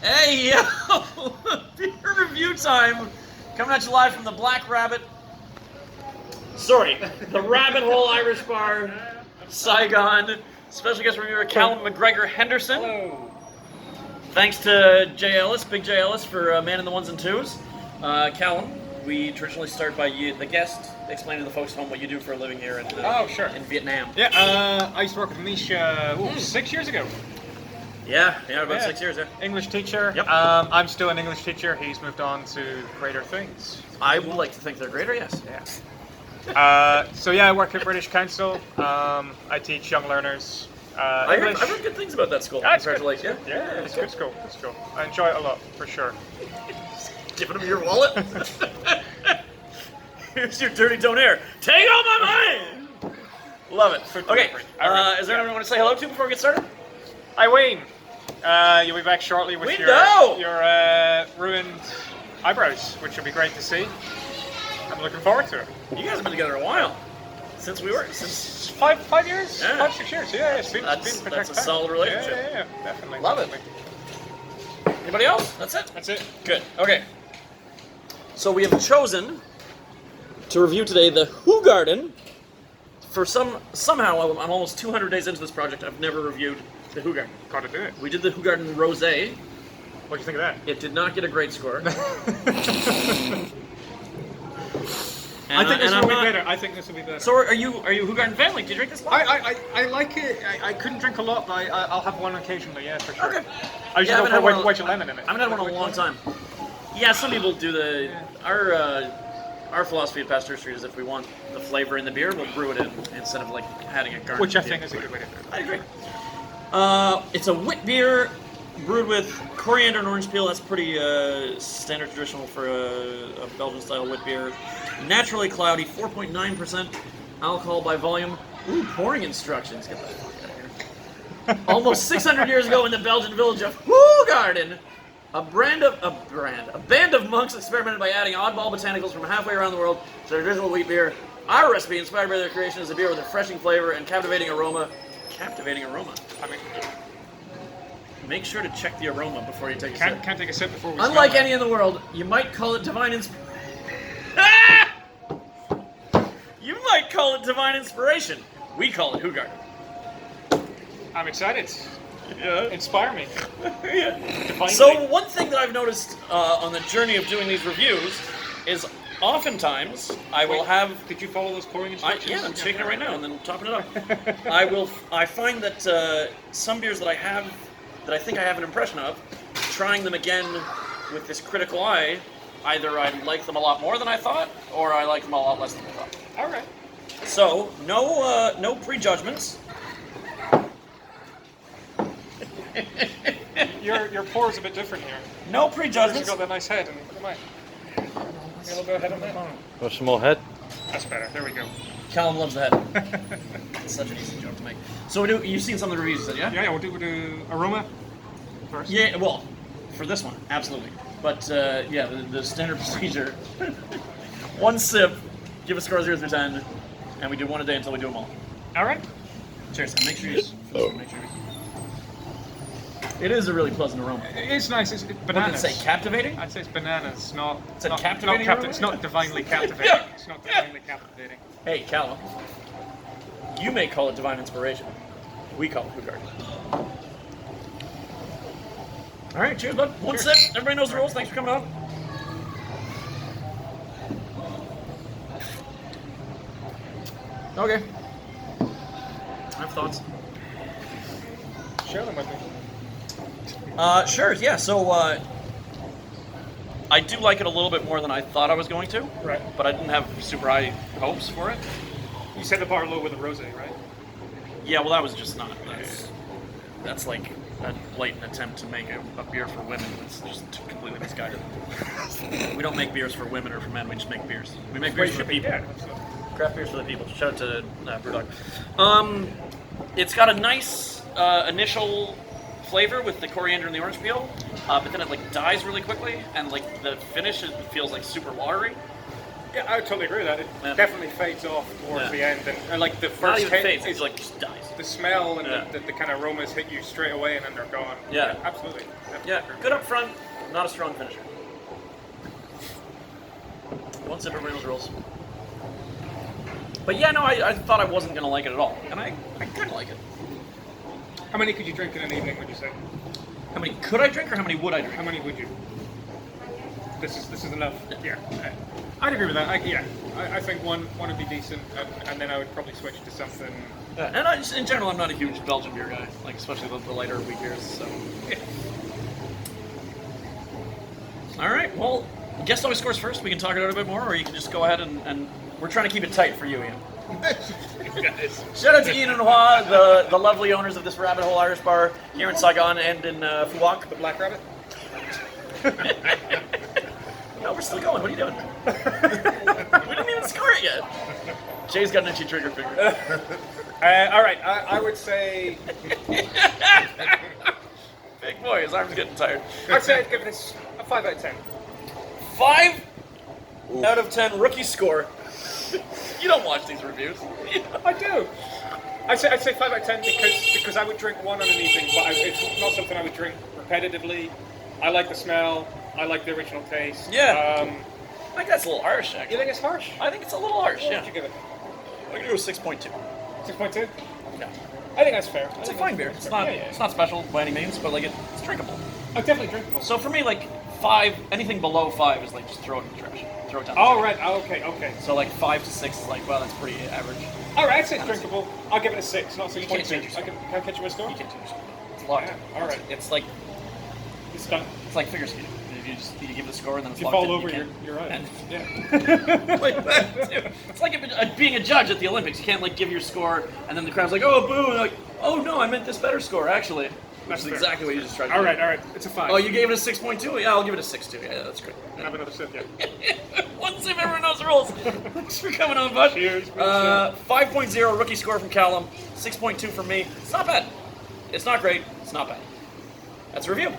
Hey, yo! Beer review time! Coming at you live from the Black Rabbit. Sorry, the Rabbit Hole Irish Bar, Saigon. Special guest reviewer Calum Macgregor Henderson. Hello. Thanks to Jay Ellis, Big Jay Ellis, for manning the ones and twos. Calum, we traditionally start by you, the guest, explaining to the folks at home what you do for a living here in, in Vietnam. Yeah, I used to work with Misha 6 years ago. Yeah, about 6 years, yeah. English teacher. Yep. I'm still an English teacher. He's moved on to greater things. I would like to think they're greater, yes. Yeah. So yeah, I work at British Council. I teach young learners I've English. heard good things about that school. Yeah, it's Congratulations. good. Yeah, it's a good school. Good school. I enjoy it a lot, for sure. Giving him your wallet. Here's your dirty donaire. Take all my money! Love it. Okay, is there anyone you want to say hello to before we get started? Hi, Wayne. You'll be back shortly with your ruined eyebrows, which will be great to see. I'm looking forward to it. You guys have been together a while. Since Five years? Yeah. 5, 6 years, yeah. It's been that's a a solid relationship. Yeah, definitely. Love it. Anybody else? That's it? That's it. Good. Okay. So we have chosen to review today the Hoegaarden. For somehow, I'm almost 200 days into this project, I've never reviewed the Hoegaarden. Gotta do it. We did the Hoegaarden Rosé. What'd you think of that? It did not get a great score. I think this will be better. I think this will be better. So are you Hoegaarden fan? Like, do you drink this a lot? I like it. I couldn't drink a lot, but I'll have one occasionally, yeah, for sure. Okay. I usually go for wedge of lemon in it. I haven't had one in a long time. Yeah, some people do the... Our philosophy at Pasteur Street is if we want the flavor in the beer, we'll brew it in instead of like adding a garnish. Which I think is a good way to do it. I agree. It's a wit beer brewed with coriander and orange peel. That's pretty standard traditional for a Belgian style wit beer. Naturally cloudy, 4.9% alcohol by volume. Ooh, pouring instructions. Get the fuck out of here. Almost 600 years ago in the Belgian village of Hoegaarden, a band of monks experimented by adding oddball botanicals from halfway around the world to their traditional wheat beer. Our recipe, inspired by their creation, is a beer with a refreshing flavor and captivating aroma. Captivating aroma. I mean, make sure to check the aroma before you take a sip. Can't take a sip before we Unlike smell any in the world, you might call it divine inspiration. You might call it divine inspiration. We call it Hoegaarden. I'm excited. Yeah. Inspire me. Yeah. So one thing that I've noticed on the journey of doing these reviews is oftentimes I will have... Did you follow those pouring instructions? Yeah, I'm shaking it right now and then topping it up. I find that some beers that I think I have an impression of, trying them again with this critical eye, either I like them a lot more than I thought, or I like them a lot less than I thought. All right. So no prejudgments. Your pour is a bit different here. No Yours prejudgments. got that nice head, and look at mine. A little bit of head on that. Oh, some more head. That's better. There we go. Callum loves the head. It's such an easy joke to make. So you've seen some of the reviews, you said, yeah? Yeah, we'll do aroma first. Yeah, well, for this one, absolutely. But yeah, the standard procedure: one sip, give a score 0 through 10, and we do one a day until we do them all. All right. Cheers. And make sure you. It is a really pleasant aroma. It's nice. It's What bananas. did it say? Captivating? I'd say it's bananas, not. It's a not, captivating not aroma? It's not divinely captivating. Yeah. It's not divinely captivating. Hey, Calum. You may call it divine inspiration. We call it Hoegaarden. All right, cheers, bud. One sip. Everybody knows the rules. Thanks for coming on. Okay. I have thoughts. Share them with me. Sure, yeah. So, I do like it a little bit more than I thought I was going to. Right. But I didn't have super high hopes for it. You set the bar low with a rosé, right? Yeah, well, that was just not. That's like a blatant attempt to make a beer for women. It's just completely misguided. We don't make beers for women or for men. We just make beers. We make beers for the people. Yeah. Craft beers for the people. Shout out to Brewdog. It's got a nice initial flavor with the coriander and the orange peel, but then it like dies really quickly, and like the finish it feels like super watery. Yeah, I totally agree with that. It definitely fades off towards the end, and like the Not first even fades. It's like just dies. the smell and the kind of aromas hit you straight away, and then they're gone. Yeah. Absolutely. Yeah, good up front, not a strong finisher. One sip of Reynolds Rules. But yeah, no, I thought I wasn't going to like it at all. And I kind of like it. How many could you drink in an evening, would you say? How many could I drink or how many would I drink? How many would you? This is enough. Yeah. I'd agree with that. I think one would be decent, and then I would probably switch to something. Yeah, and in general, I'm not a huge Belgian beer guy, like especially the lighter wheat beers. So. Yeah. All right. Well, guest always scores first. We can talk it out a bit more, or you can just go ahead and we're trying to keep it tight for you, Ian. Shout out to Ian and Hua, the lovely owners of this Rabbit Hole Irish Bar here in Saigon and in Phuoc. The Black Rabbit. No, we're still going. What are you doing? We didn't even score it yet. Jay's got an itchy trigger finger. All right, I would say. Big boy, his arm's getting tired. I'd say I'd give this a 5 out of 10. 5 out of 10 rookie score. You don't watch these reviews. I do. I'd say 5 out of 10 because I would drink one on an evening, but it's not something I would drink repetitively. I like the smell. I like the original taste. Yeah. I think that's a little harsh, actually. You think it's harsh? I think it's a little harsh, What yeah. would you give it? I'm going to go 6.2. 6.2? No. I think that's fair. It's a fine beer. It's not special by any means, but like it's drinkable. Oh, definitely drinkable. So for me, like 5, anything below 5 is like just throw it in the trash. Throw it down. Oh, right. Oh, okay. So like 5 to 6 is like, well, that's pretty average. All right, I'd say it's drinkable. I'll give it a 6, not 6.2. can't change your Can I catch you a score? You can't change it. It's locked. Yeah, all right. It's like It's done. it's like figure skating. You give it a score and then it's If you locked fall in. over, you're right. And- Yeah. like that, too. It's like being a judge at the Olympics. You can't like give your score and then the crowd's like, oh, boo, and like, oh no, I meant this better score actually. Which is fair. exactly what you just tried to All do. right. It's a 5. Oh, you gave it a 6.2? Yeah, I'll give it a 6 too. Yeah, that's great. Have another sip, yeah. One sip, everyone knows the rules. Thanks for coming on, bud. Cheers. 5.0 rookie score from Calum. 6.2 from me. It's not bad. It's not great. It's not bad. That's a review.